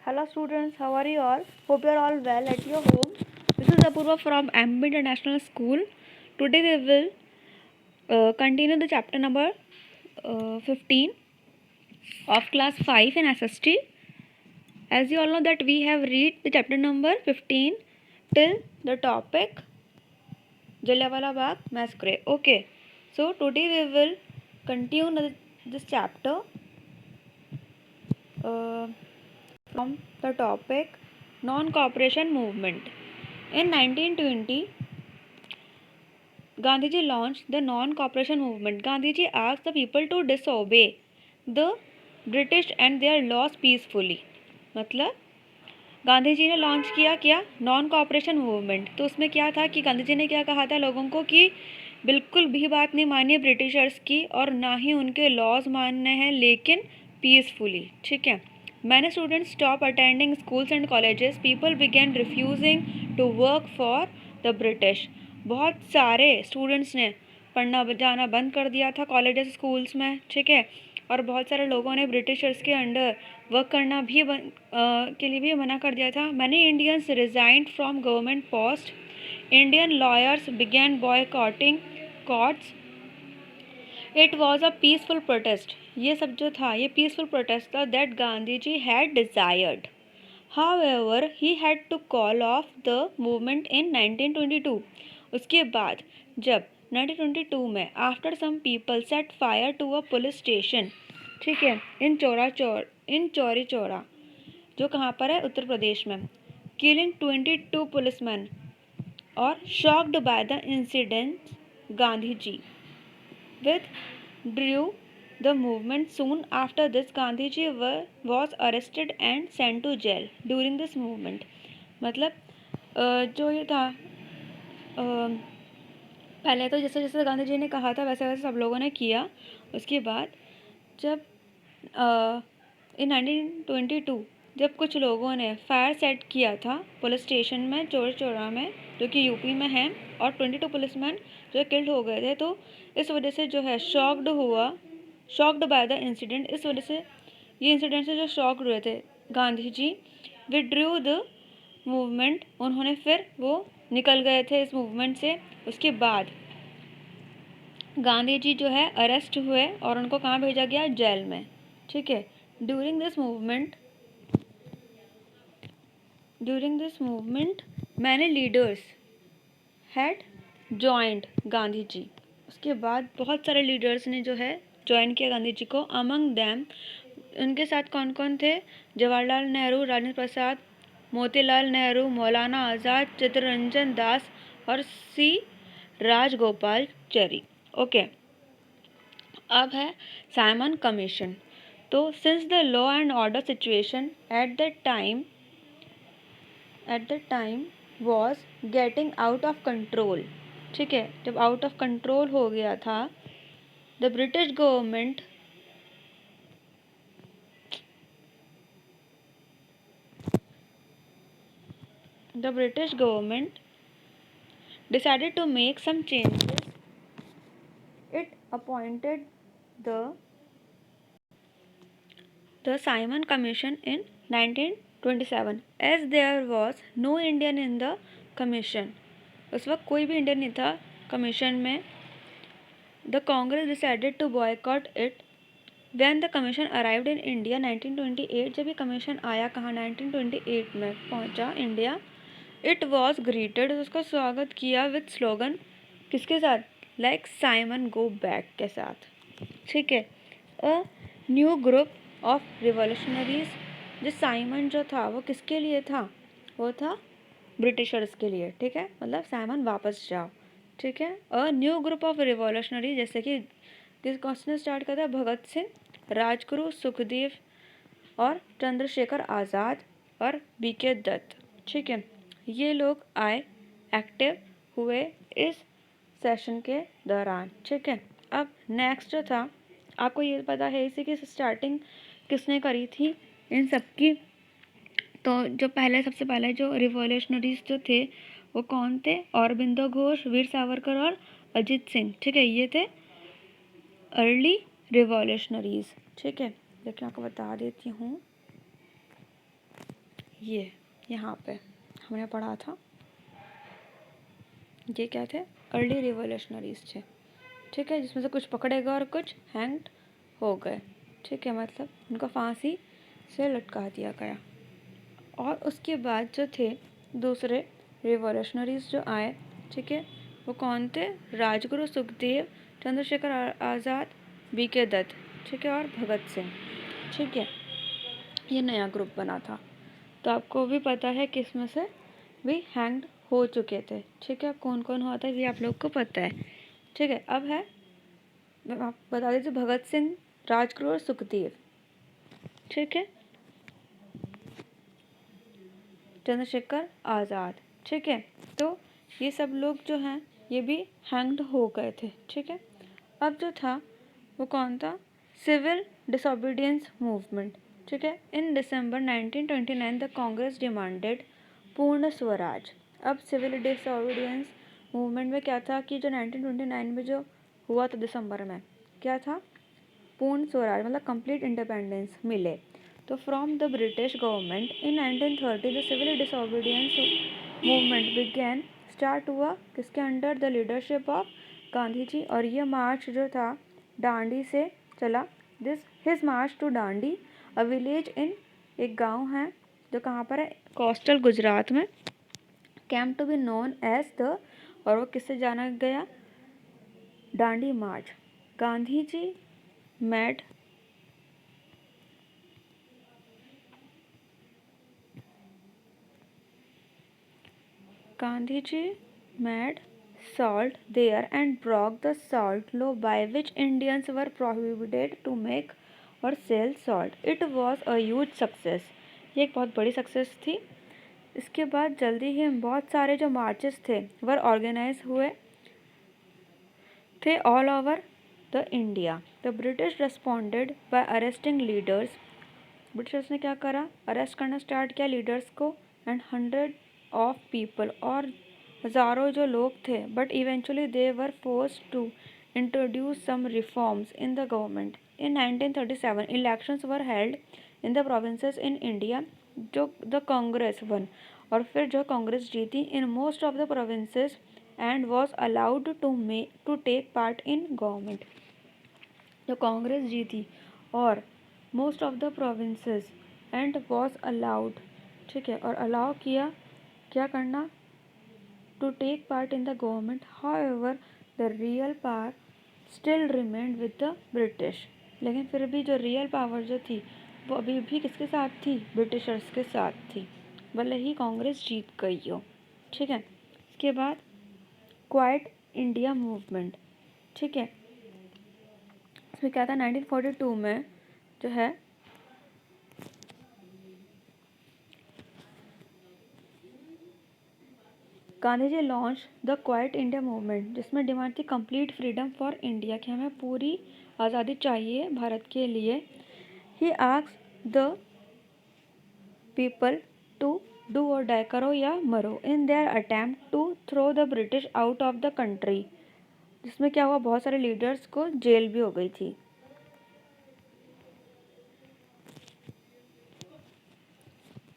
Hello students, how are you all? Hope you are all well at your home. This is Apurva from MB International School. Today we will continue the chapter number 15 of class 5 in SST. As you all know that we have read the chapter number 15 till the topic Jallianwala Bagh Massacre. Okay, so today we will continue this chapter from the topic non-cooperation movement. In 1920, Gandhiji launched the non-cooperation movement. Gandhiji asked the people to disobey the British and their laws peacefully. मतलब गांधी जी ने launch किया क्या non cooperation movement. तो उसमें क्या था कि गांधी जी ने क्या कहा था लोगों को कि बिल्कुल भी बात नहीं मानिए ब्रिटिशर्स की और ना ही उनके लॉज मानने हैं, लेकिन पीसफुली। ठीक है। Many students stop attending schools and colleges, people begin refusing to work for the British. बहुत सारे स्टूडेंट्स ने पढ़ना जाना बंद कर दिया था कॉलेजेस स्कूल्स में। ठीक है। और बहुत सारे लोगों ने ब्रिटिशर्स के अंडर वर्क करना भी के लिए भी मना कर दिया था। Many Indians resigned from government post, Indian lawyers begin boycotting courts. It was a peaceful protest. ये सब जो था ये पीसफुल प्रोटेस्ट था that Gandhi ji had desired. However, he had to call off the movement in 1922. उसके बाद जब 1922 में after some people set fire to a police station, ठीक है, इन चौरी चौरा जो कहाँ पर है उत्तर प्रदेश में, किलिंग 22 पुलिसमैन और shocked by the incident, Gandhi ji withdrew the movement. Soon after this, Gandhiji was arrested and sent to jail during this movement. मतलब जो ये था पहले तो जैसे जैसे गांधी जी ने कहा था वैसे वैसे सब लोगों ने किया। उसके बाद जब इन 1922 जब कुछ लोगों ने फायर सेट किया था पुलिस स्टेशन में चौरी चौरा में जो कि यूपी में है, और 22 पुलिसमैन जो किल्ड हो गए थे, तो इस वजह से जो है शॉक्ड बाय द इंसिडेंट, इस वजह से ये इंसिडेंट से जो शॉक्ड हुए थे Gandhi ji withdrew the movement, उन्होंने फिर वो निकल गए थे इस मूवमेंट से। उसके बाद गांधी जी जो है अरेस्ट हुए और उनको कहाँ भेजा गया, जेल में। ठीक है। During this movement many leaders had joined Gandhi ji. उसके बाद बहुत सारे लीडर्स ने जो है ज्वाइन किया गांधी जी को। अमंग दैम, उनके साथ कौन कौन थे, जवाहरलाल नेहरू, राजेंद्र प्रसाद, मोतीलाल नेहरू, मौलाना आज़ाद, चित्तरंजन दास और सी राजगोपालचारी। ओके। अब है साइमन कमीशन। तो since the law and order situation at the time was getting out of control, ठीक है, जब आउट ऑफ कंट्रोल हो गया था, the British government decided to make some changes. It appointed the Simon Commission in 1927. As there was no Indian in the commission, उस वक्त कोई भी इंडियन नहीं था कमीशन में, the Congress decided to boycott it. When the commission arrived in India 1928, जब ये commission आया कहाँ, 1928 में पहुँचा इंडिया, इट वॉज ग्रीटेड, उसका स्वागत किया विथ स्लोगन, किसके साथ, लाइक साइमन गो बैक के साथ। ठीक है। A new group of revolutionaries, जो साइमन जो था वो किसके लिए था, वो था ब्रिटिशर्स के लिए। ठीक है, मतलब साइमन वापस जाओ। ठीक है। A new group of revolutionary, जैसे कि किस क्वेश्चन स्टार्ट करता है, भगत सिंह, राजगुरु, सुखदेव और चंद्रशेखर आज़ाद और बीके दत्त। ठीक है, ये लोग आए, एक्टिव हुए इस सेशन के दौरान। ठीक है। अब नेक्स्ट जो था, आपको ये पता है इसी की स्टार्टिंग किसने करी थी इन सब की। तो जो सबसे पहले जो रिवॉल्यूशनरीज जो थे वो कौन थे, औरबिंदो घोष, वीर सावरकर और अजित सिंह। ठीक है, ये थे अर्ली रिवॉल्यूशनरीज। ठीक है, लेकिन आपको बता देती हूँ ये यहाँ पे हमने पढ़ा था, ये क्या थे, अर्ली रिवोल्यूशनरीज थे, ठीक है, जिसमें से कुछ पकड़े गए और कुछ हैंग्ड हो गए, ठीक है, मतलब उनको फांसी से लटका दिया गया। और उसके बाद जो थे दूसरे रिवोल्यूशनरीज जो आए, ठीक है, वो कौन थे, राजगुरु सुखदेव, चंद्रशेखर आज़ाद, बीके दत्त, ठीक है, और भगत सिंह, ठीक है, ये नया ग्रुप बना था। तो आपको भी पता है कि इसमें से भी हैंग्ड हो चुके थे, ठीक है, कौन कौन हुआ था ये आप लोग को पता है, ठीक है। अब है, आप बता दीजिए, भगत सिंह, राजगुरु और सुखदेव, ठीक है, चंद्रशेखर आज़ाद, ठीक है, तो ये सब लोग जो हैं ये भी हैंग्ड हो गए थे, ठीक है। अब जो था वो कौन था, सिविल डिसोबीडियंस मूवमेंट, ठीक है। इन दिसंबर 1929 द कांग्रेस डिमांडेड पूर्ण स्वराज। अब सिविल डिसोबीडियंस मूवमेंट में क्या था कि जो 1929 में जो हुआ था दिसंबर में, क्या था, पूर्ण स्वराज मतलब कंप्लीट इंडिपेंडेंस मिले। तो from the British government in 1930 the civil disobedience movement began, start हुआ किसके under, the leadership of Gandhi ji. और ये मार्च जो था डांडी से चला, this his march to Dandi, a village in, एक गांव है जो कहाँ पर है, कोस्टल गुजरात में, came to be known as the, और वो किससे जाना गया, Dandi march. Gandhi ji made salt there and broke the salt law by which Indians were prohibited to make or sell salt. It was a huge success. ये एक बहुत बड़ी सक्सेस थी। इसके बाद जल्दी ही बहुत सारे जो मार्चेस थे वह ऑर्गेनाइज हुए थे all over the India. The British responded by arresting leaders. Britishers ने क्या करा, अरेस्ट करना स्टार्ट किया लीडर्स को, एंड 100 ऑफ पीपल, और हज़ारों जो लोग थे, but eventually they were forced to introduce some reforms in the government. In 1937 elections were held in the provinces in India, जो द कांग्रेस वन, और फिर जो कांग्रेस जीती in most of the provinces and was allowed to take part in government. जो कांग्रेस जीती और most of the provinces and was allowed, ठीक है, और अलाउ किया क्या करना, to take part in the government. However the real power still remained with the British. लेकिन फिर भी जो रियल पावर जो थी वो अभी भी किसके साथ थी, ब्रिटिशर्स के साथ थी, भले ही कांग्रेस जीत गई हो, ठीक है। इसके बाद क्वाइट इंडिया मूवमेंट, ठीक है, इसमें क्या था, 1942 में जो है Gandhi ji launch the Quit India movement, जिसमें डिमांड थी कंप्लीट फ्रीडम फॉर इंडिया, कि हमें पूरी आज़ादी चाहिए भारत के लिए। He asked the people to do or die, करो या मरो, in their attempt to throw the British out of the country. जिसमें क्या हुआ, बहुत सारे लीडर्स को जेल भी हो गई थी।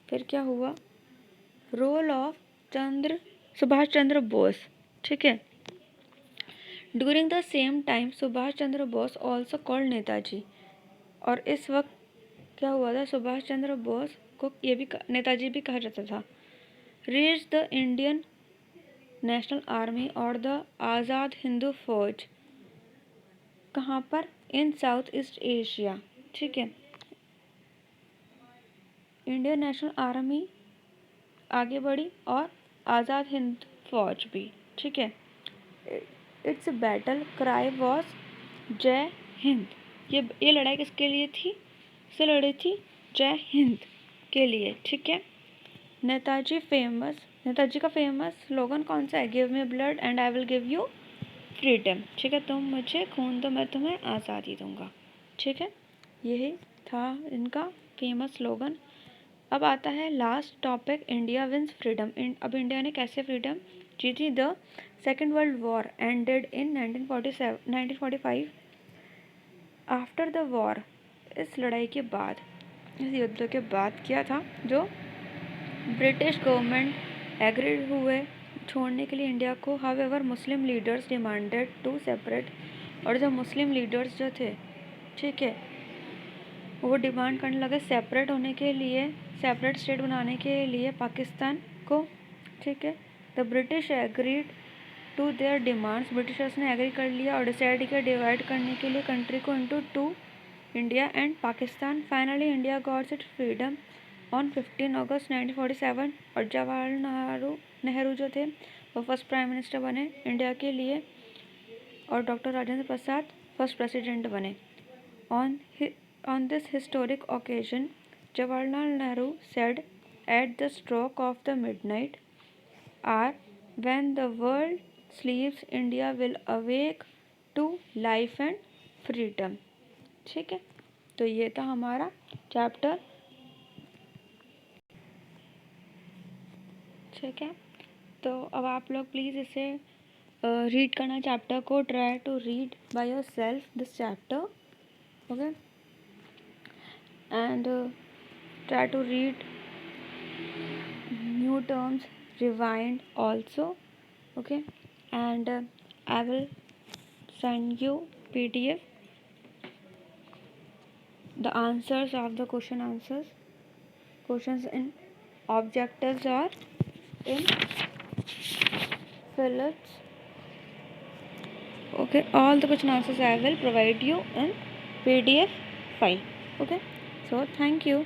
फिर क्या हुआ, रोल ऑफ सुभाष चंद्र बोस, ठीक है। During the same time Subhash Chandra Bose also called Netaji, और इस वक्त क्या हुआ था, सुभाष चंद्र बोस को ये भी नेताजी भी कहा जाता था। Reach the Indian national army और द आज़ाद हिंदू फौज, कहाँ पर, इन साउथ ईस्ट एशिया, ठीक है। इंडियन नेशनल आर्मी आगे बढ़ी और आज़ाद हिंद फौज भी, ठीक है। इट्स बैटल क्राई वॉज जय हिंद। ये लड़ाई किसके लिए थी, से लड़ी थी जय हिंद के लिए, ठीक है। नेताजी का फेमस स्लोगन कौन सा है, give me blood and I will give you freedom, ठीक है, तुम मुझे खून दो मैं तुम्हें आज़ादी दूंगा, ठीक है। यही था इनका फेमस स्लोगन। अब आता है last topic, India wins freedom. अब इंडिया ने कैसे फ्रीडम जीती। The second world war ended in 1945। After the war, इस लड़ाई के बाद, इस युद्ध के बाद क्या था, जो ब्रिटिश गवर्नमेंट एग्रीड हुए छोड़ने के लिए इंडिया को। However Muslim leaders demanded to separate, और जब मुस्लिम लीडर्स जो थे, ठीक है, वो डिमांड करने लगे सेपरेट होने के लिए, सेपरेट स्टेट बनाने के लिए पाकिस्तान को, ठीक है। The British agreed to their demands, britishers ने एग्री कर लिया और डिसाइड किया डिवाइड करने के लिए कंट्री को into two, India and Pakistan. Finally India got its freedom on 15 अगस्त 1947, और जवाहरलाल नेहरू जो थे वो फर्स्ट प्राइम मिनिस्टर बने इंडिया के लिए, और doctor Rajendra Prasad first president बने। On this historic occasion, Jawaharlal Nehru said, "At the stroke of the midnight hour, when the world sleeps, India will awake to life and freedom." ठीक है, तो ये था हमारा चैप्टर, ठीक है। तो अब आप लोग प्लीज़ इसे रीड करना, चैप्टर को try to read by yourself this chapter, okay, and try to read new terms, rewind also, okay, and I will send you PDF the answers of the questions in objectives or in Phillips, okay, all the question answers I will provide you in PDF file, okay. So thank you.